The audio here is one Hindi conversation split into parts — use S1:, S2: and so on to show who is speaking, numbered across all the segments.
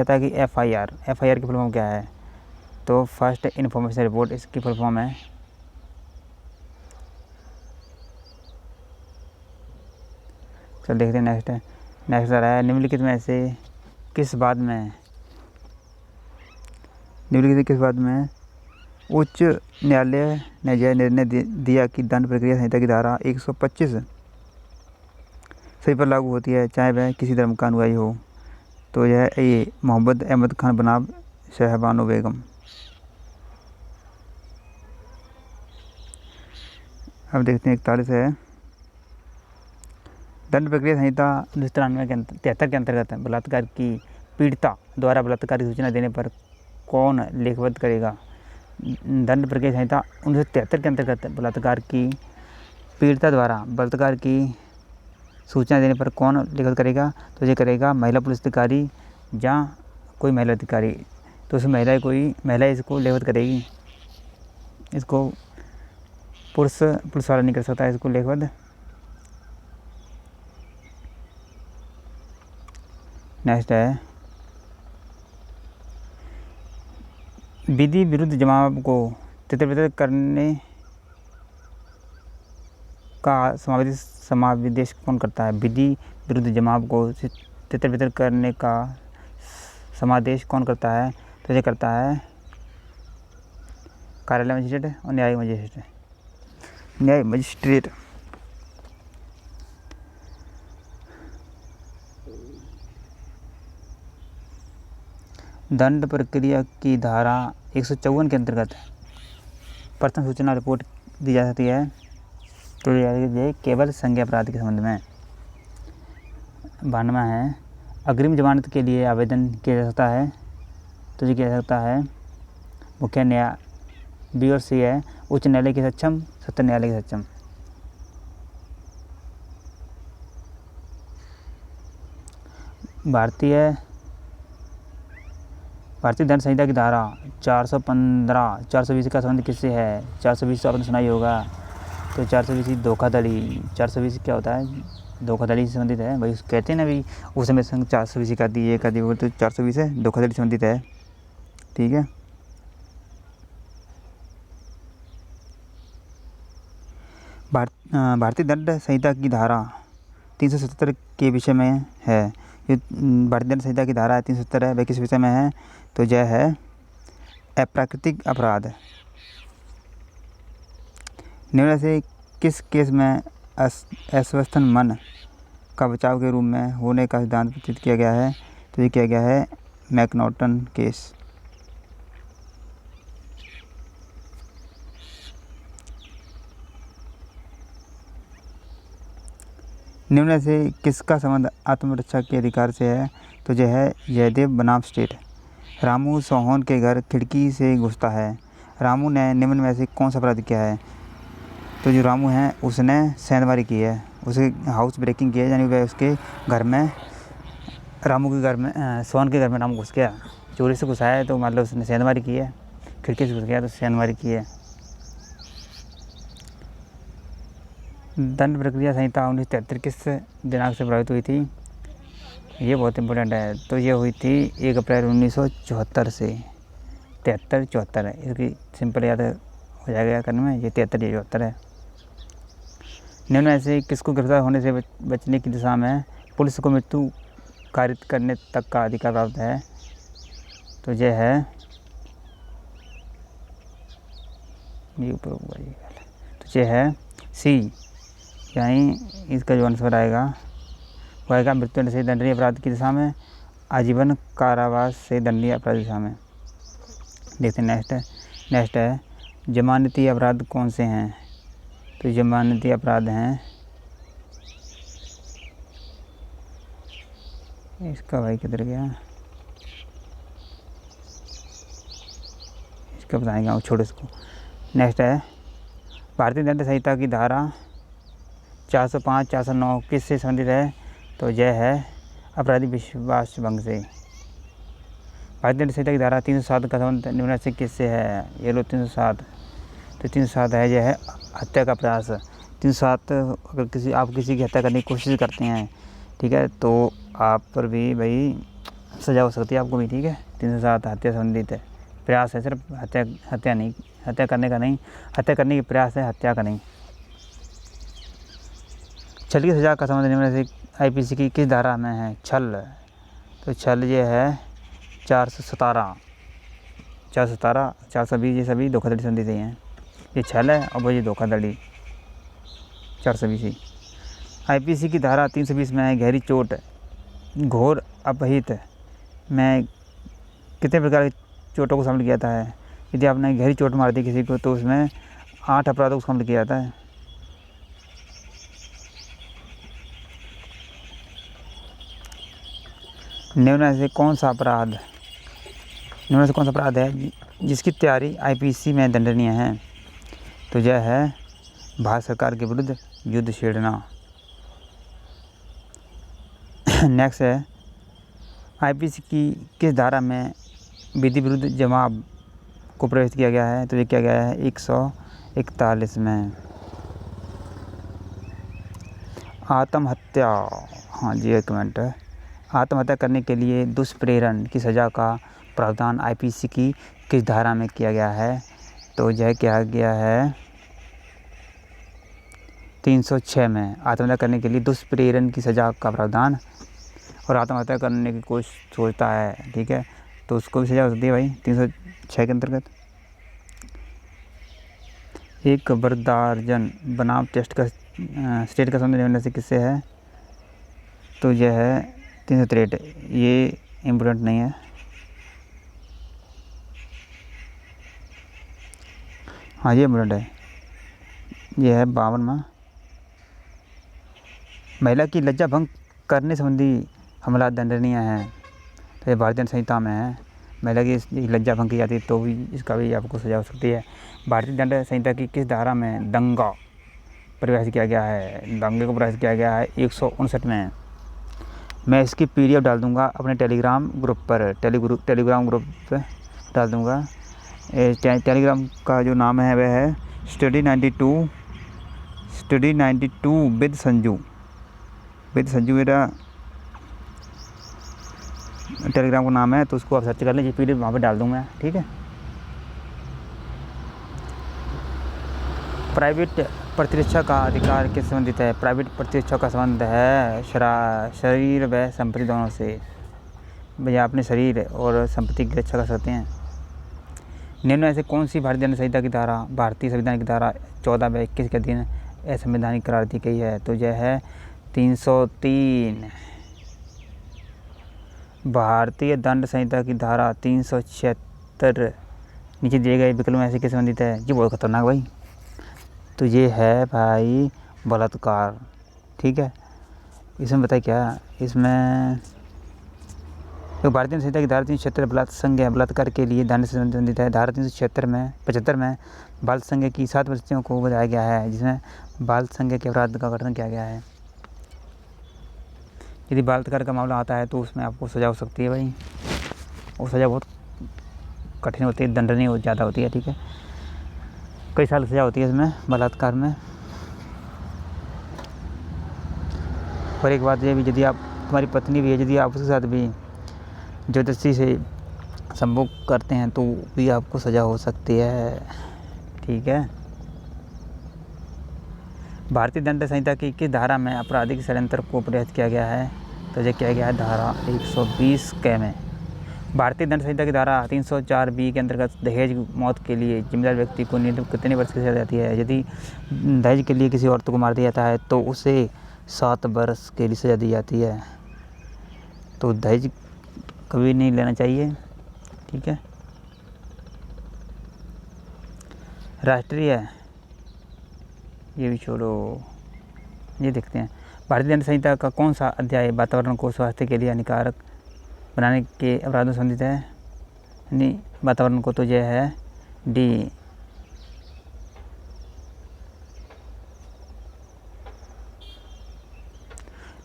S1: कहता है कि एफआईआर की फुल फॉर्म क्या है? तो फर्स्ट इन्फॉर्मेशन रिपोर्ट इसकी फुल फॉर्म है। चल देखते हैं नेक्स्ट है। नेक्स्ट आ रहा है निम्नलिखित में से किस बात में उच्च न्यायालय ने यह निर्णय दिया कि दंड प्रक्रिया संहिता की धारा 125 सभी पर लागू होती है, चाहे वह किसी धर्म का अनुयायी हो? तो यह ए मोहम्मद अहमद खान बनाम शहबानो बेगम। अब देखते हैं 41 है। दंड प्रक्रिया संहिता 1993 के अंतर्गत बलात्कार की पीड़िता द्वारा बलात्कार की सूचना देने पर कौन लेखबद्ध करेगा? दंड प्रक्रिया संहिता 1973 के अंतर्गत बलात्कार की पीड़िता द्वारा बलात्कार की सूचना देने पर कौन लेखबद्ध करेगा? तो ये करेगा महिला पुलिस अधिकारी या कोई महिला अधिकारी। तो उस महिला इसको लेखबद्ध करेगी। इसको पुलिस वाला नहीं कर सकता इसको लेखबद्ध। नेक्स्ट है विधि विरुद्ध जमाव को तितर-बितर करने का समावेश कौन करता है? विधि विरुद्ध जमाव को तितर-बितर करने का समावेश कौन करता है? तो ये करता है कार्यालय मजिस्ट्रेट और न्यायिक मजिस्ट्रेट। दंड प्रक्रिया की धारा 154 के अंतर्गत प्रथम सूचना रिपोर्ट दी जा सकती है। तो ये केवल संज्ञा अपराध के संबंध में। 92 है अग्रिम जमानत के लिए आवेदन किया जा सकता है। तो ये किया जा सकता है मुख्य न्याय बी और सी है उच्च न्यायालय के सक्षम, सत्र न्यायालय के सक्षम। भारतीय दंड संहिता की धारा 415 420 का संबंध किससे है? 420 तो आपने सुना ही होगा। तो 420 धोखाधड़ी। 420 क्या होता है? धोखाधड़ी से संबंधित है। भाई कहते हैं ना भी उस समय संग 420 कर दी, ये कर दी, वो तो 420 है, धोखाधड़ी संबंधित है। ठीक है। भारतीय दंड संहिता की धारा 370 के विषय में है। ये भारतीय दंड संहिता की धारा 370 है, वह किस विषय में है? तो यह है अप्राकृतिक अपराध। निम्न से किस केस में अस्वस्थ मन का बचाव के रूप में होने का सिद्धांत प्रस्तुत किया गया है? तो ये किया गया है मैकनॉटन केस। निम्न से किसका संबंध आत्मरक्षा के अधिकार से है? तो यह है जयदेव बनाम स्टेट। रामू सोहन के घर खिड़की से घुसता है। रामू ने निम्न में से कौन सा अपराध किया है? तो जो रामू है उसने सेंधमारी की है, उसे हाउस ब्रेकिंग की है, यानी वह उसके घर में रामू के घर में सोहन के घर में रामू घुस गया, चोरी से घुसा है, तो मतलब उसने सेंधमारी की है, खिड़की से घुस गया तो सेंधमारी की है। दंड प्रक्रिया संहिता 1973 किस दिनांक से प्रभावित हुई थी? ये बहुत इंपॉर्टेंट है। तो ये हुई थी 1 अप्रैल 1974 से। 73-74 है, इसकी सिंपल याद हो जाएगा करने में, ये 73-74 है। निम्न में से किसको गिरफ्तार होने से बचने की दिशा में पुलिस को मृत्यु कारित करने तक का अधिकार प्राप्त है? तो यह है तो यह है सी, यानी इसका जो आंसर आएगा वो आएगा मृत्यु से दंडनीय अपराध की दिशा में, आजीवन कारावास से दंडनीय अपराध की दिशा में। देखते हैं नेक्स्ट है जमानती अपराध कौन से हैं? तो जमानती अपराध हैं, इसका भाई किधर गया, इसका बताएंगे, छोड़ो इसको। नेक्स्ट है भारतीय दंड संहिता की धारा 405-409 किससे संबंधित है? तो यह है अपराधी विश्वास भंग से। भारतीय दंड संहिता की धारा 307 का संबंध निम्न से किससे है? ये लो 307। तो 307 है, यह है हत्या का प्रयास। 307 अगर आप किसी की हत्या करने की कोशिश करते हैं, ठीक है, तो आप पर भी भाई सज़ा हो सकती है आपको भी, ठीक है। 307 हत्या संबंधित है, प्रयास है सिर्फ, हत्या नहीं, हत्या करने का नहीं, हत्या करने की प्रयास है, हत्या का नहीं। छल की सज़ा का संबंध निम्न से आईपीसी की किस धारा में है? छल, तो छल ये है 417, 420 ये सभी धोखाधड़ी संबंधित ही हैं। ये छल है और वो ये धोखाधड़ी 420। आईपीसी की धारा 320 में है गहरी चोट, घोर अपहित में कितने प्रकार की चोटों को शामिल किया जाता है? यदि आपने गहरी चोट मार दी किसी को तो उसमें 8 अपराधों को शामिल किया जाता है। निम्न से कौन सा अपराध है जिसकी तैयारी आईपीसी में दंडनीय है? तो यह है भारत सरकार के विरुद्ध युद्ध छेड़ना। नेक्स्ट है आईपीसी की किस धारा में विधि विरुद्ध जवाब को प्रवेश किया गया है? तो ये किया गया है 141 में। आत्महत्या, हाँ जी एक मिनट, आत्महत्या करने के लिए दुष्प्रेरण की सज़ा का प्रावधान आईपीसी की किस धारा में किया गया है? तो यह किया गया है 306 में। आत्महत्या करने के लिए दुष्प्रेरण की सज़ा का प्रावधान, और आत्महत्या करने की कोशिश सोचता है, ठीक है, तो उसको भी सज़ा हो सकती है भाई 306 के अंतर्गत। एक बर्दारजन बनाम टेस्ट का स्टेट का संबंध निम्न से किससे है? तो यह है 363, ये इम्पोर्टेंट नहीं है। हाँ ये इम्पोर्टेंट है, ये है 52 में। महिला की लज्जा भंग करने संबंधी हमला दंडनीय है, तो ये भारतीय संहिता में है। महिला की लज्जा भंग की जाती है तो भी इसका भी आपको सजा हो सकती है। भारतीय दंड संहिता की किस धारा में दंगा परिभाषित किया गया है? दंगे को परिभाषित किया गया है 159 में। मैं इसकी पीडीएफ डाल दूंगा अपने टेलीग्राम ग्रुप पर, टेलीग्राम ग्रुप पर डाल दूंगा। टेलीग्राम का जो नाम है वह है स्टडी 92 विद संजू मेरा टेलीग्राम का नाम है, तो उसको आप सर्च कर लीजिए, पीडीएफ वहाँ पे डाल दूँगा, ठीक है। प्राइवेट प्रतिरक्षा का अधिकार किस संबंधित है? प्राइवेट प्रतिरक्षा का संबंध है शरीर व संपत्ति दोनों से। भैया अपने शरीर और संपत्ति की रक्षा कर सकते हैं। निम्न में से कौन सी भारतीय दंड संहिता की धारा भारतीय संविधान की धारा 14 व 21 के अधीन असंवैधानिक करार दी गई है? तो यह है 303। भारतीय दंड संहिता की धारा 376 नीचे दिए गए विकल्प में से किस संबंधित है? ये बहुत खतरनाक भाई, तो ये है भाई बलात्कार, ठीक है। इसमें बताइए क्या, इसमें तो भारतीय संहिता की धारा 376 बलात्कार के लिए दंड से संबंधित है। धारा 375 में बाल संज्ञा की 7 प्रविष्टियों को बताया गया है, जिसमें बाल संज्ञा के अपराध का गठन किया गया है। यदि बलात्कार का मामला आता है तो उसमें आपको सज़ा हो सकती है भाई, और सज़ा बहुत कठिन होती है, दंडनीय बहुत ज़्यादा होती है, ठीक है। कई साल सज़ा होती है इसमें बलात्कार में। और एक बात ये भी, यदि आप तुम्हारी पत्नी भी है, यदि आप उसके साथ भी ज़बरदस्ती से संभोग करते हैं तो भी आपको सज़ा हो सकती है, ठीक है। भारतीय दंड संहिता की किस धारा में आपराधिक षड्यंत्र को परिभाषित किया गया है? तो यह किया गया है धारा 120 के में। भारतीय दंड संहिता की धारा 304 बी के अंतर्गत दहेज मौत के लिए जिम्मेदार व्यक्ति को न्यूनतम कितने वर्ष की सजा जाती है? यदि दहेज के लिए किसी औरत को मार दिया जाता है तो उसे 7 वर्ष के लिए सजा दी जाती है। तो दहेज कभी नहीं लेना चाहिए, ठीक है। राष्ट्रीय, ये भी छोड़ो, ये देखते हैं। भारतीय दंड संहिता का कौन सा अध्याय वातावरण को स्वास्थ्य के लिए हानिकारक बनाने के अपराधों से संबंधित है? यानी वातावरण को, तो यह है डी।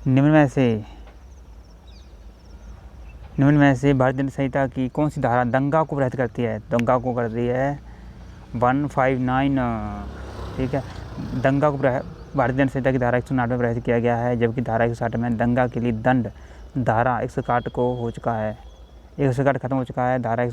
S1: निम्न में से भारतीय दंड संहिता की कौन सी धारा दंगा को परिभाषित करती है? दंगा को करती है 159, ठीक है। दंगा को भारतीय दंड संहिता की धारा 159 में परिभाषित किया गया है, जबकि धारा 160 में दंगा के लिए दंड धारा 160 को हो चुका है, 160 खत्म हो चुका है, धारा 100